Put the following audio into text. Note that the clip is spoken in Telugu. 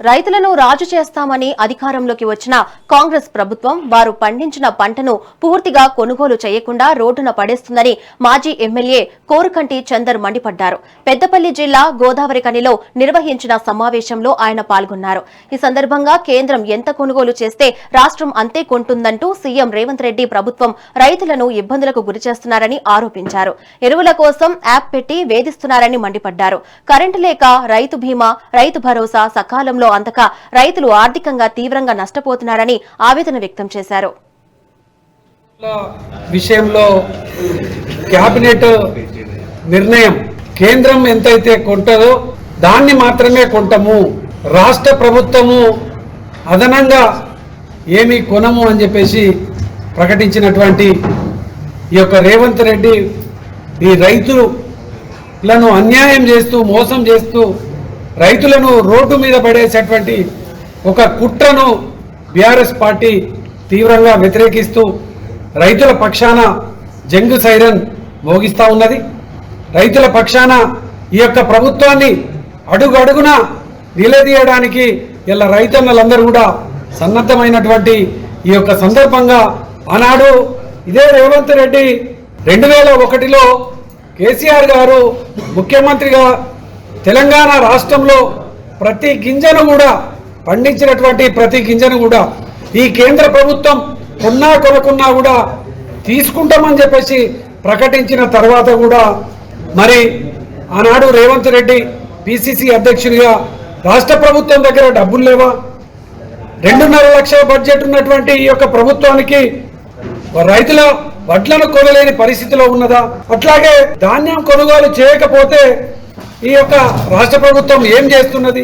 రైతులను రాజు చేస్తామని అధికారంలోకి వచ్చిన కాంగ్రెస్ ప్రభుత్వం వారు పండించిన పంటను పూర్తిగా కొనుగోలు చేయకుండా రోడ్డున పడేస్తుందని మాజీ ఎమ్మెల్యే కోరుకంటి చందర్ మండిపడ్డారు. పెద్దపల్లి జిల్లా గోదావరిఖనిలో నిర్వహించిన సమావేశంలో ఆయన పాల్గొన్నారు. ఈ సందర్భంగా కేంద్రం ఎంత కొనుగోలు చేస్తే రాష్ట్రం అంతే కొంటుందంటూ సీఎం రేవంత్ రెడ్డి ప్రభుత్వం రైతులను ఇబ్బందులకు గురిచేస్తున్నారని ఆరోపించారు. ఎరువుల కోసం యాప్ పెట్టి వేధిస్తున్నారని మండిపడ్డారు. కరెంటు లేక రైతు బీమా, రైతు భరోసా సకాలంలో అందక రైతులు ఆర్థికంగా తీవ్రంగా నష్టపోతున్నారని ఆవేదన వ్యక్తం చేశారు. విషయంలో కేబినెట్ నిర్ణయం కేంద్రం ఎంతైతే కొంటదో దాన్ని మాత్రమే కొంటాము, రాష్ట్ర ప్రభుత్వము అదనంగా ఏమీ కొనము అని చెప్పేసి ప్రకటించినటువంటి ఈ యొక్క రేవంత్ రెడ్డి ఈ రైతులను అన్యాయం చేస్తూ మోసం చేస్తూ రైతులను రోడ్డు మీద పడేసేటువంటి ఒక కుట్రను బీఆర్ఎస్ పార్టీ తీవ్రంగా వ్యతిరేకిస్తూ రైతుల పక్షాన జంగు సైరన్ మోగిస్తూ ఉన్నది. రైతుల పక్షాన ఈ యొక్క ప్రభుత్వాన్ని అడుగు అడుగున నిలదీయడానికి ఇలా రైతన్నలందరూ కూడా సన్నద్ధమైనటువంటి ఈ యొక్క సందర్భంగా ఆనాడు ఇదే రేవంత్ రెడ్డి 2001లో కేసీఆర్ గారు ముఖ్యమంత్రిగా తెలంగాణ రాష్ట్రంలో ప్రతి గింజను కూడా పండించినటువంటి ప్రతి గింజను కూడా ఈ కేంద్ర ప్రభుత్వం కొన్నా కొనుక్కున్నా కూడా తీసుకుంటామని చెప్పేసి ప్రకటించిన తర్వాత కూడా మరి ఆనాడు రేవంత్ రెడ్డి పిసిసి అధ్యక్షుడిగా రాష్ట్ర ప్రభుత్వం దగ్గర డబ్బులు లేవా? 2.5 లక్షల బడ్జెట్ ఉన్నటువంటి ఈ యొక్క ప్రభుత్వానికి రైతుల వడ్లను కొనలేని పరిస్థితిలో ఉన్నదా? అట్లాగే ధాన్యం కొనుగోలు చేయకపోతే ఈ యొక్క రాష్ట్ర ప్రభుత్వం ఏం చేస్తున్నది?